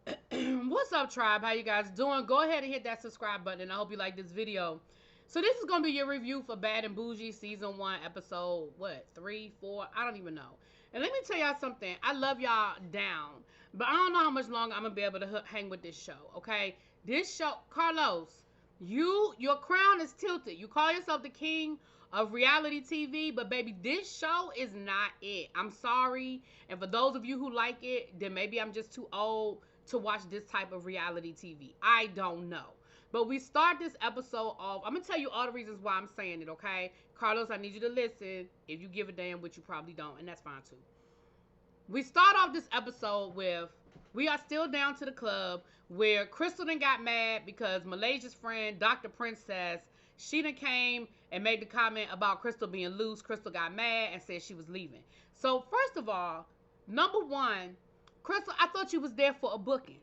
What's up, tribe? How you guys doing? Go ahead and hit that subscribe button, and I hope you like this video. So this is going to be your review for Bad and Bougie Season 1, Episode, what, 3, 4? I don't even know. And let me tell y'all something. I love y'all down, but I don't know how much longer I'm going to be able to hang with this show, okay? This show, Carlos, your crown is tilted. You call yourself the king of reality TV, but baby, this show is not it. I'm sorry. And for those of you who like it, then maybe I'm just too old to watch this type of reality TV. I don't know. But we start this episode off. I'm going to tell you all the reasons why I'm saying it, okay? Carlos, I need you to listen. If you give a damn, which you probably don't, and that's fine too. We start off this episode with, we are still down to the club where Crystal done got mad because Malaysia's friend, Dr. Princess, she done came and made the comment about Crystal being loose. Crystal got mad and said she was leaving. So first of all, number one, Crystal, I thought you was there for a booking.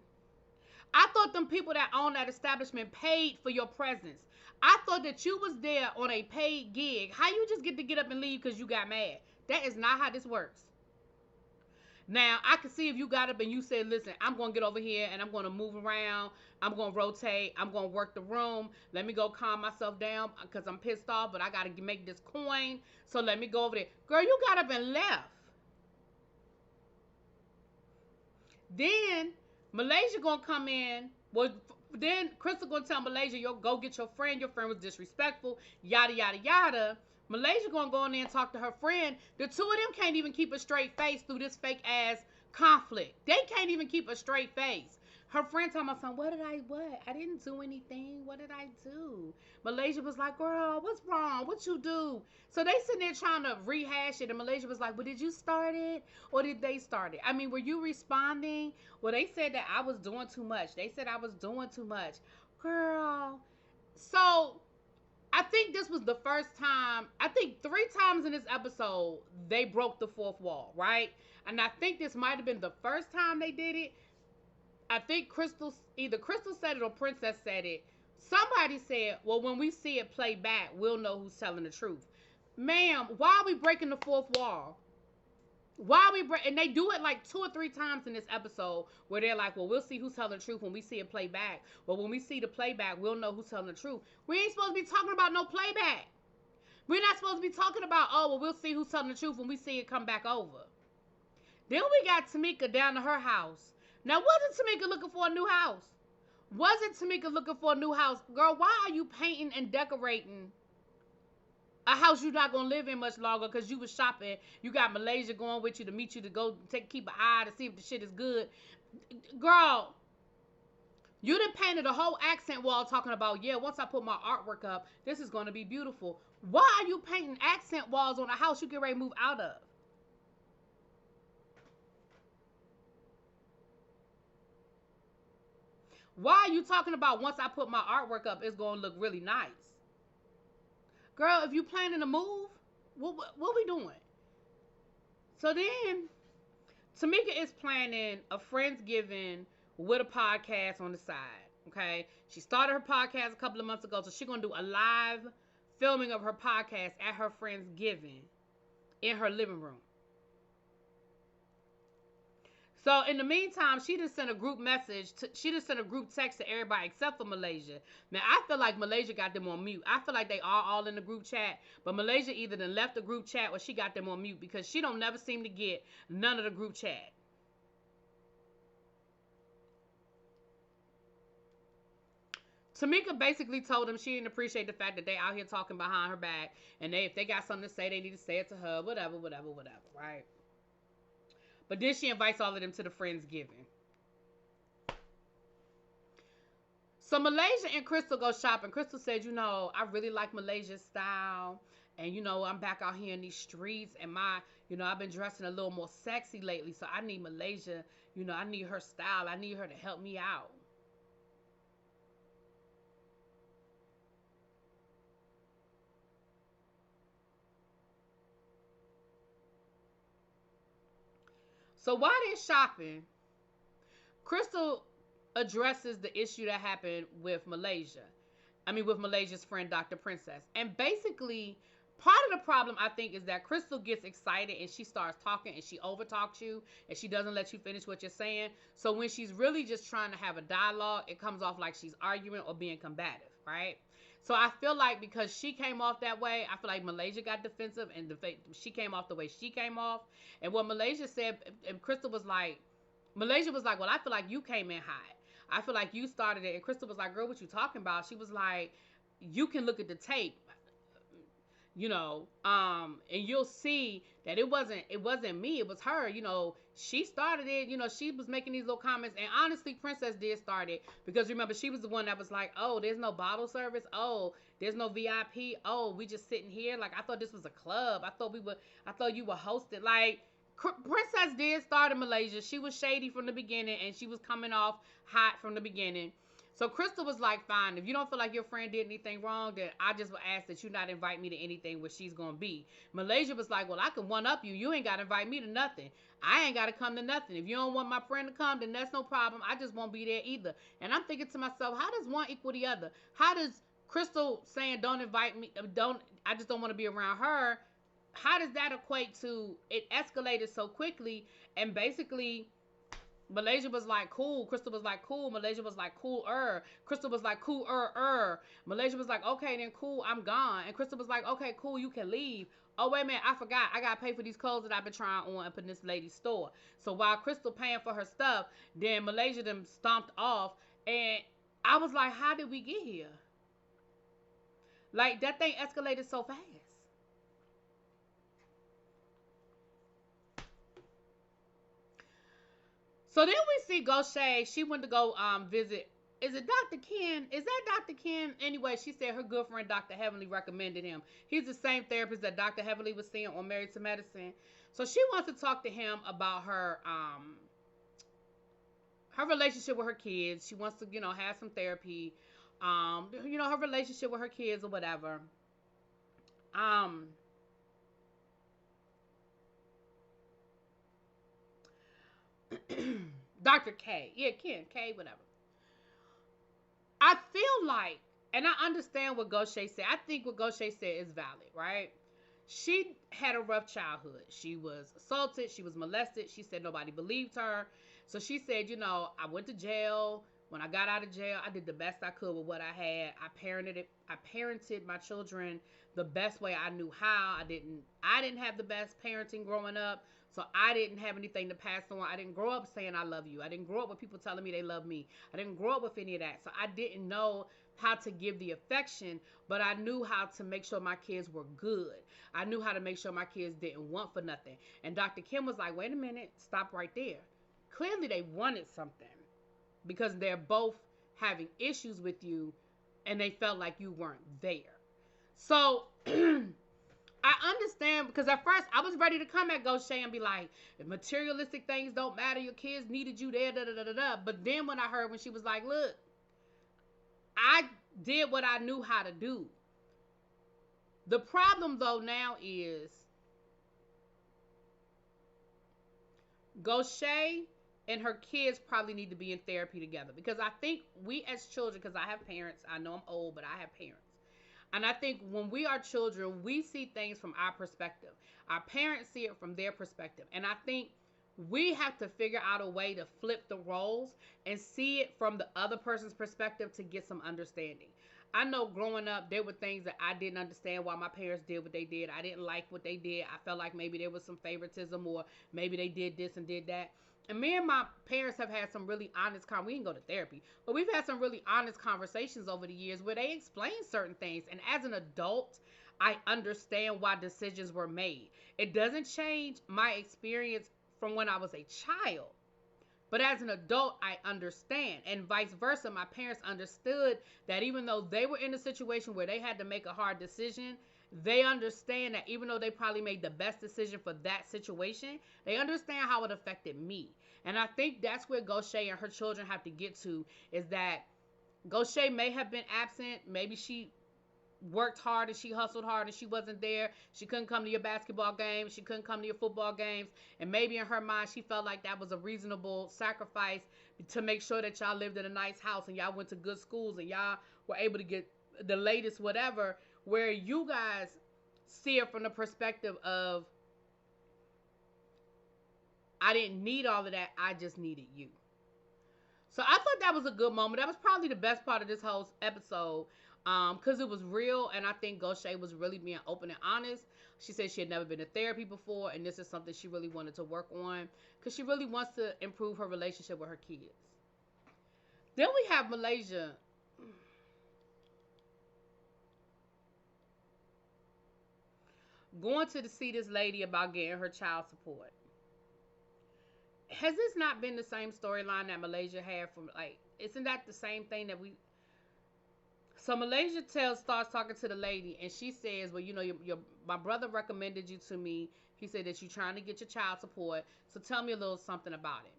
I thought them people that own that establishment paid for your presence. I thought that you was there on a paid gig. How you just get up and leave because you got mad? That is not how this works. Now, I can see if you got up and you said, listen, I'm going to get over here and I'm going to move around. I'm going to rotate. I'm going to work the room. Let me go calm myself down because I'm pissed off, but I got to make this coin. So let me go over there. Girl, you got up and left. Then Malaysia going to come in. Well, then Crystal going to tell Malaysia, yo, go get your friend. Your friend was disrespectful. Yada, yada, yada. Malaysia gonna go in there and talk to her friend. The two of them can't even keep a straight face through this fake ass conflict. They can't even keep a straight face. Her friend told my son, what? I didn't do anything. What did I do? Malaysia was like, girl, what's wrong? What you do? So they sitting there trying to rehash it. And Malaysia was like, well, did you start it? Or did they start it? I mean, were you responding? Well, they said that I was doing too much. They said I was doing too much. Girl. So I think this was the first time, I think 3 times in this episode, they broke the fourth wall, right? And I think this might have been the first time they did it. I think either Crystal said it or Princess said it. Somebody said, well, when we see it play back, we'll know who's telling the truth. Ma'am, why are we breaking the fourth wall? And they do it like 2 or 3 times in this episode where they're like, well, we'll see who's telling the truth when we see it play back. Well, when we see the playback, we'll know who's telling the truth. We ain't supposed to be talking about no playback. We're not supposed to be talking about, oh, well, we'll see who's telling the truth when we see it come back over. Then we got Tamika down to her house. Now, wasn't Tamika looking for a new house? Wasn't Tamika looking for a new house? Girl, why are you painting and decorating a house you're not going to live in much longer because you was shopping? You got Malaysia going with you to meet you to go keep an eye to see if the shit is good. Girl, you done painted a whole accent wall talking about, yeah, once I put my artwork up, this is going to be beautiful. Why are you painting accent walls on a house you get ready to move out of? Why are you talking about once I put my artwork up, it's going to look really nice? Girl, if you planning to move, what we doing? So then, Tamika is planning a Friendsgiving with a podcast on the side, okay? She started her podcast a couple of months ago, so she's going to do a live filming of her podcast at her Friendsgiving in her living room. So in the meantime, she just sent a group she just sent a group text to everybody except for Malaysia. Now, I feel like Malaysia got them on mute. I feel like they are all in the group chat, but Malaysia either done left the group chat or she got them on mute because she don't never seem to get none of the group chat. Tamika basically told them she didn't appreciate the fact that they out here talking behind her back, and if they got something to say, they need to say it to her, whatever, right? But then she invites all of them to the Friendsgiving. So Malaysia and Crystal go shopping. Crystal said, you know, I really like Malaysia's style. And, you know, I'm back out here in these streets. And I've been dressing a little more sexy lately. So I need Malaysia. You know, I need her style. I need her to help me out. So while they're shopping, Crystal addresses the issue that happened with Malaysia. With Malaysia's friend, Dr. Princess. And basically, part of the problem, I think, is that Crystal gets excited and she starts talking and she overtalks you and she doesn't let you finish what you're saying. So when she's really just trying to have a dialogue, it comes off like she's arguing or being combative, right? So I feel like because she came off that way, I feel like Malaysia got defensive and she came off the way she came off. And what Malaysia said, and Crystal was like, Malaysia was like, well, I feel like you came in hot. I feel like you started it. And Crystal was like, girl, what you talking about? She was like, you can look at the tape, and you'll see that it wasn't me, it was her. She started it. She was making these little comments, and honestly, Princess did start it, because remember, she was the one that was like, oh, there's no bottle service, oh, there's no VIP, oh, we just sitting here, like, I thought this was a club, I thought you were hosted. Like, Princess did start in Malaysia. She was shady from the beginning, and she was coming off hot from the beginning. So Crystal was like, fine, if you don't feel like your friend did anything wrong, then I just will ask that you not invite me to anything where she's going to be. Malaysia was like, well, I can one up you. You ain't got to invite me to nothing. I ain't got to come to nothing. If you don't want my friend to come, then that's no problem. I just won't be there either. And I'm thinking to myself, how does one equal the other? How does Crystal saying don't invite me, I just don't want to be around her, how does that equate to it escalated so quickly? And basically, Malaysia was like, cool. Crystal was like, cool. Malaysia was like, cool-er. Crystal was like, cool-er. Malaysia was like, okay, then cool, I'm gone. And Crystal was like, okay, cool, you can leave. Oh, wait a minute, I forgot. I got to pay for these clothes that I've been trying on and put in this lady's store. So while Crystal paying for her stuff, then Malaysia them stomped off. And I was like, how did we get here? Like, that thing escalated so fast. So then we see Goshay. She went to go visit. Is it Dr. Ken? Is that Dr. Ken? Anyway, she said her good friend Dr. Heavenly recommended him. He's the same therapist that Dr. Heavenly was seeing on Married to Medicine. So she wants to talk to him about her relationship with her kids. She wants to, have some therapy. Her relationship with her kids or whatever. Um, Dr. K. Yeah, Ken, K, whatever. I feel like, and I understand what Goshay said. I think what Goshay said is valid, right? She had a rough childhood. She was assaulted. She was molested. She said nobody believed her. So she said, I went to jail. When I got out of jail, I did the best I could with what I had. I parented my children the best way I knew how. I didn't have the best parenting growing up. So I didn't have anything to pass on. I didn't grow up saying I love you. I didn't grow up with people telling me they love me. I didn't grow up with any of that. So I didn't know how to give the affection, but I knew how to make sure my kids were good. I knew how to make sure my kids didn't want for nothing. And Dr. Kim was like, wait a minute, stop right there. Clearly they wanted something, because they're both having issues with you and they felt like you weren't there. So I understand, because at first I was ready to come at Goshay and be like, if materialistic things don't matter, your kids needed you there, da da da da da. But then when I heard when she was like, look, I did what I knew how to do. The problem though now is Goshay and her kids probably need to be in therapy together, because I think we as children, because I have parents, I know I'm old, but I have parents. And I think when we are children, we see things from our perspective. Our parents see it from their perspective. And I think we have to figure out a way to flip the roles and see it from the other person's perspective to get some understanding. I know growing up, there were things that I didn't understand why my parents did what they did. I didn't like what they did. I felt like maybe there was some favoritism, or maybe they did this and did that. And me and my parents have had some really honest we didn't go to therapy, but we've had some really honest conversations over the years where they explain certain things. And as an adult, I understand why decisions were made. It doesn't change my experience from when I was a child. But as an adult, I understand. And vice versa, my parents understood that even though they were in a situation where they had to make a hard decision, they understand that even though they probably made the best decision for that situation, they understand how it affected me. And I think that's where Goshay and her children have to get to, is that Goshay may have been absent. Maybe she worked hard and she hustled hard and she wasn't there. She couldn't come to your basketball games. She couldn't come to your football games. And maybe in her mind, she felt like that was a reasonable sacrifice to make sure that y'all lived in a nice house and y'all went to good schools and y'all were able to get the latest whatever, where you guys see it from the perspective of, I didn't need all of that. I just needed you. So I thought that was a good moment. That was probably the best part of this whole episode, because it was real, and I think Goshay was really being open and honest. She said she had never been to therapy before, and this is something she really wanted to work on because she really wants to improve her relationship with her kids. Then we have Malaysia. Going to see this lady about getting her child support. Has this not been the same storyline that Malaysia had from, like, isn't that the same thing that we... So Malaysia starts talking to the lady, and she says, well, you know, my brother recommended you to me. He said that you're trying to get your child support, so tell me a little something about it.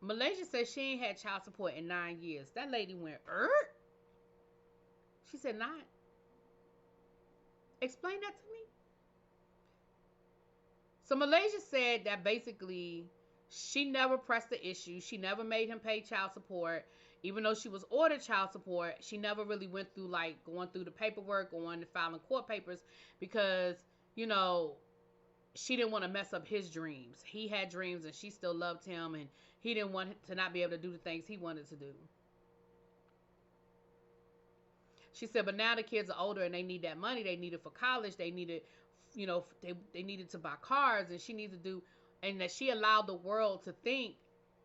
Malaysia says she ain't had child support in 9 years. That lady went, She said, 9? Explain that to me. So Malaysia said that basically she never pressed the issue. She never made him pay child support. Even though she was ordered child support, she never really went through, like, going through the paperwork, going to filing court papers, because, you know, she didn't want to mess up his dreams. He had dreams, and she still loved him, and he didn't want to not be able to do the things he wanted to do. She said, but now the kids are older, and they need that money. They need it for college. They need it, you know, they needed to buy cars, and she needs to do, and that she allowed the world to think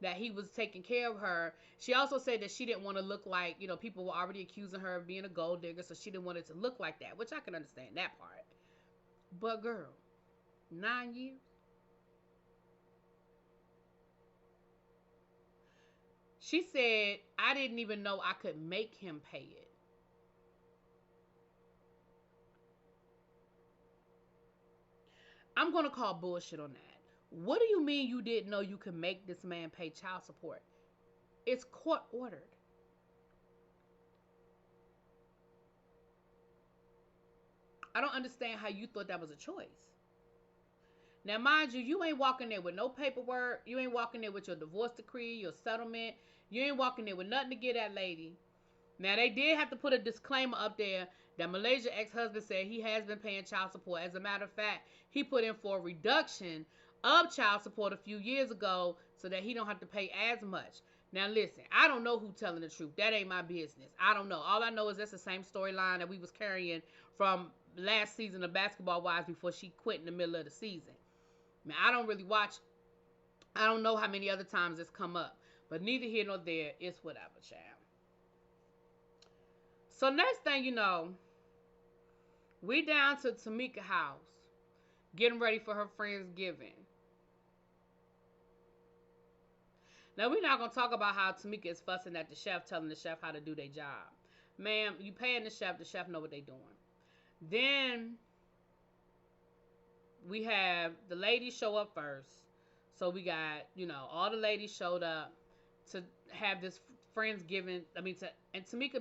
that he was taking care of her. She also said that she didn't want to look like, you know, people were already accusing her of being a gold digger, so she didn't want it to look like that, which I can understand that part. But girl, 9 years? She said, I didn't even know I could make him pay it. I'm going to call bullshit on that. What do you mean you didn't know you could make this man pay child support? It's court ordered. I don't understand how you thought that was a choice. Now, mind you, you ain't walking there with no paperwork. You ain't walking there with your divorce decree, your settlement. You ain't walking there with nothing to get that lady. Now, they did have to put a disclaimer up there that Malaysia ex-husband said he has been paying child support. As a matter of fact, he put in for a reduction of child support a few years ago so that he don't have to pay as much. Now, listen, I don't know who's telling the truth. That ain't my business. I don't know. All I know is that's the same storyline that we was carrying from last season of Basketball Wives before she quit in the middle of the season. Now, I don't really watch. I don't know how many other times it's come up. But neither here nor there. It's whatever, child. So next thing you know, we down to Tamika's house, getting ready for her Friendsgiving. Now, we're not going to talk about how Tamika is fussing at the chef, telling the chef how to do their job. Ma'am, you paying the chef know what they doing. Then, we have the ladies show up first. So, we got, you know, all the ladies showed up to have this Friendsgiving. And Tamika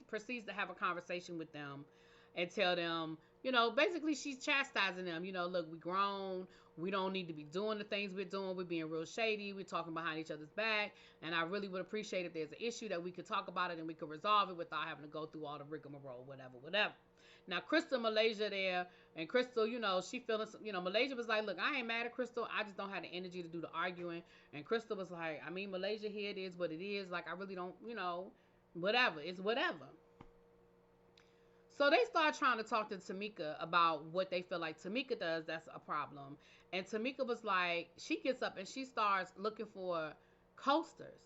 proceeds to have a conversation with them and tell them, you know, basically she's chastising them. You know, look, we grown. We don't need to be doing the things we're doing. We're being real shady. We're talking behind each other's back. And I really would appreciate if there's an issue that we could talk about it and we could resolve it without having to go through all the rigmarole, whatever. Now, Crystal, Malaysia there, and Crystal, you know, she feeling, you know, Malaysia was like, look, I ain't mad at Crystal. I just don't have the energy to do the arguing. And Crystal was like, I mean, Malaysia, here it is what it is. Like, I really don't, you know, whatever. It's whatever. So they start trying to talk to Tamika about what they feel like Tamika does that's a problem. And Tamika was like, she gets up and she starts looking for coasters.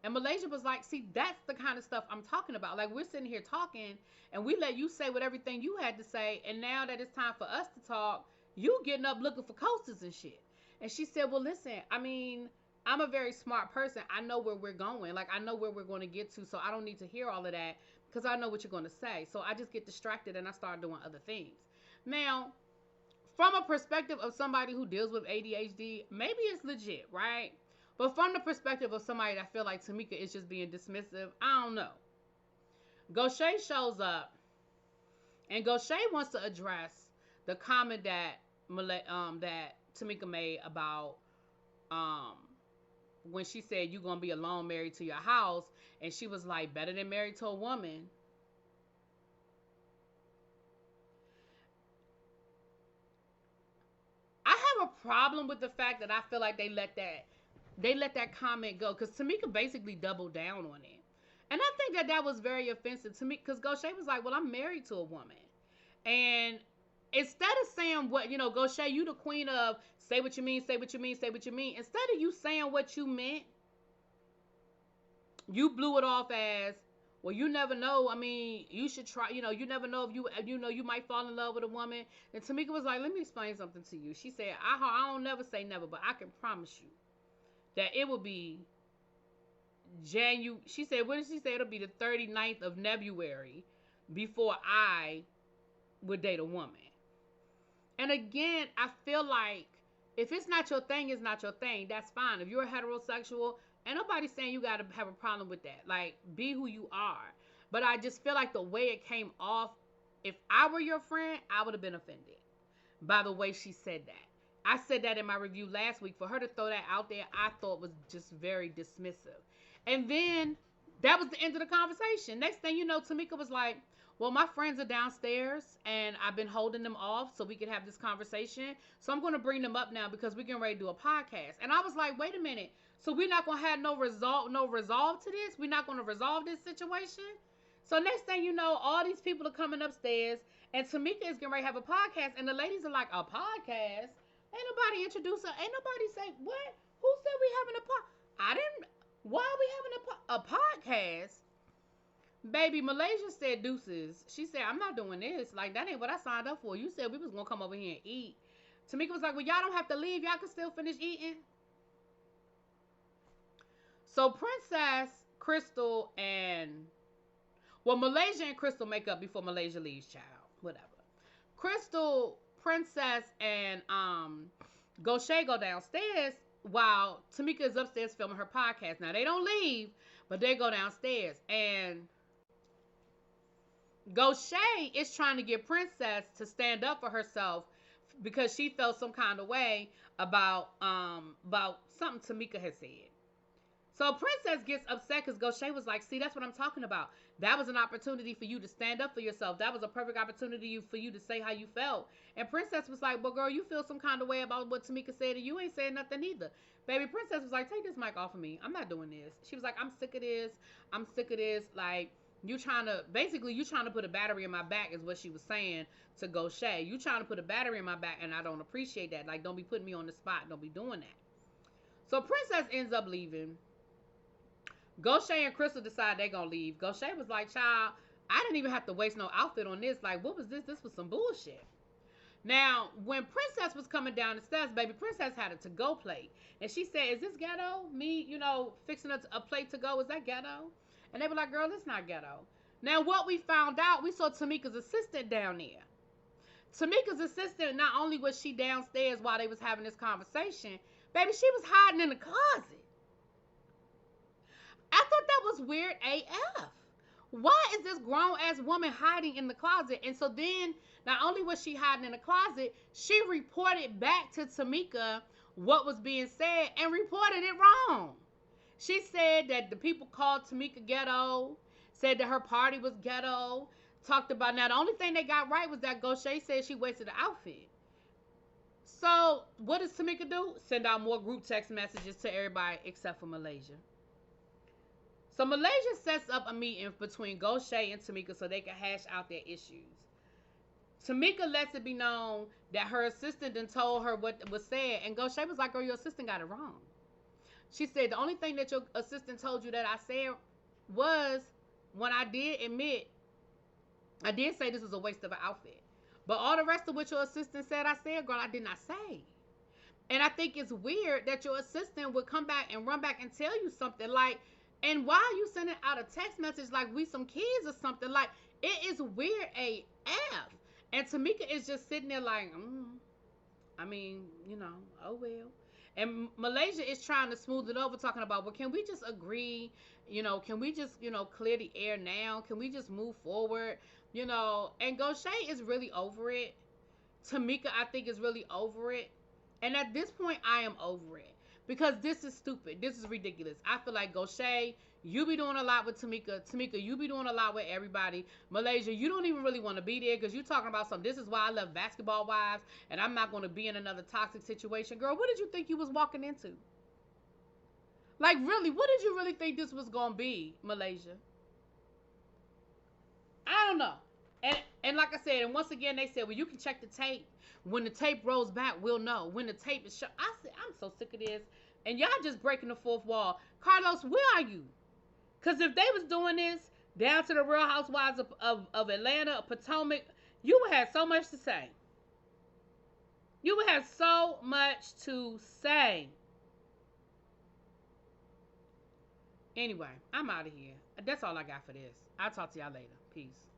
And Malaysia was like, see, that's the kind of stuff I'm talking about. Like, we're sitting here talking, and we let you say what everything you had to say, and now that it's time for us to talk, you getting up looking for coasters and shit. And she said, well, listen, I mean, I'm a very smart person. I know where we're going. Like, I know where we're going to get to, so I don't need to hear all of that because I know what you're going to say. So I just get distracted, and I start doing other things. Now, from a perspective of somebody who deals with ADHD, maybe it's legit, right? But from the perspective of somebody that feel like Tamika is just being dismissive, I don't know. Goshay shows up, and Goshay wants to address the comment that Tamika made about when she said you're gonna be alone married to your house, and she was like, better than married to a woman. problem with the fact that I feel like they let that comment go, because Tamika basically doubled down on it. And I think that was very offensive to me, because Goshay was like, well, I'm married to a woman. And instead of saying what, Goshay, you the queen of say what you mean, say what you mean, say what you mean. Instead of you saying what you meant, you blew it off as, well, you never know. I mean, you should try. You never know if you might fall in love with a woman. And Tamika was like, let me explain something to you. She said, I don't never say never, but I can promise you that it will be January. She said, what did she say? It'll be the 39th of February before I would date a woman. And again, I feel like if it's not your thing, it's not your thing. That's fine. If you're a heterosexual, ain't nobody saying you got to have a problem with that. Like, be who you are. But I just feel like the way it came off, if I were your friend, I would have been offended by the way she said that. I said that in my review last week. For her to throw that out there, I thought was just very dismissive. And then that was the end of the conversation. Next thing you know, Tamika was like, well, my friends are downstairs and I've been holding them off so we could have this conversation. So I'm going to bring them up now because we're getting ready to do a podcast. And I was like, wait a minute. So we're not going to have no resolve to this? We're not going to resolve this situation? So next thing you know, all these people are coming upstairs and Tamika is getting ready to have a podcast. And the ladies are like, a podcast? Ain't nobody introduce her. Ain't nobody say, what? Who said we having a podcast? I didn't. Why are we having a podcast? Baby, Malaysia said deuces. She said, I'm not doing this. Like, that ain't what I signed up for. You said we was going to come over here and eat. Tamika was like, well, y'all don't have to leave. Y'all can still finish eating. So Princess, Crystal, and... well, Malaysia and Crystal make up before Malaysia leaves, child. Whatever. Crystal, Princess, and Goshay go downstairs while Tamika is upstairs filming her podcast. Now, they don't leave, but they go downstairs. And Goshay is trying to get Princess to stand up for herself because she felt some kind of way about something Tamika had said. So Princess gets upset because Goshay was like, see, that's what I'm talking about. That was an opportunity for you to stand up for yourself. That was a perfect opportunity for you to say how you felt. And Princess was like, well, girl, you feel some kind of way about what Tamika said, and you ain't saying nothing either. Baby, Princess was like, take this mic off of me. I'm not doing this. She was like, I'm sick of this. I'm sick of this. Like, you trying to put a battery in my back is what she was saying to Goshay. You trying to put a battery in my back, and I don't appreciate that. Like, don't be putting me on the spot. Don't be doing that. So Princess ends up leaving. Goshay and Crystal decide they're going to leave. Goshay was like, child, I didn't even have to waste no outfit on this. Like, what was this? This was some bullshit. Now, when Princess was coming down the steps, baby, Princess had a to-go plate. And she said, is this ghetto? Me, fixing a plate to go, is that ghetto? And they were like, girl, it's not ghetto. Now, what we found out, we saw Tamika's assistant down there. Tamika's assistant, not only was she downstairs while they was having this conversation, baby, she was hiding in the closet. I thought that was weird AF. Why is this grown-ass woman hiding in the closet? And so then, not only was she hiding in the closet, she reported back to Tamika what was being said and reported it wrong. She said that the people called Tamika ghetto, said that her party was ghetto, talked about... now, the only thing they got right was that Goshay said she wasted the outfit. So, what does Tamika do? Send out more group text messages to everybody except for Malaysia. So Malaysia sets up a meeting between Goshay and Tamika so they can hash out their issues. Tamika lets it be known that her assistant done told her what was said, and Goshay was like, girl, your assistant got it wrong. She said, the only thing that your assistant told you that I said was, when I did admit, I did say this was a waste of an outfit. But all the rest of what your assistant said, I said, girl, I did not say. And I think it's weird that your assistant would come back and run back and tell you something like, and why are you sending out a text message like we some kids or something? Like, it is weird AF. And Tamika is just sitting there like, I mean, oh well. And Malaysia is trying to smooth it over, talking about, well, can we just agree? Can we just, clear the air now? Can we just move forward? And Goshay is really over it. Tamika, I think, is really over it. And at this point, I am over it. Because this is stupid. This is ridiculous. I feel like Goshay, you be doing a lot with Tamika. Tamika, you be doing a lot with everybody. Malaysia, you don't even really want to be there because you're talking about something. This is why I love basketball wives, and I'm not going to be in another toxic situation. Girl, what did you think you was walking into? Like, really, what did you really think this was going to be, Malaysia? I don't know. And like I said, and once again, they said, well, you can check the tape. When the tape rolls back, we'll know. When the tape is shown. I said, I'm so sick of this. And y'all just breaking the fourth wall. Carlos, where are you? Because if they was doing this down to the Real Housewives of Atlanta, Potomac, you would have so much to say. You would have so much to say. Anyway, I'm out of here. That's all I got for this. I'll talk to y'all later. Peace.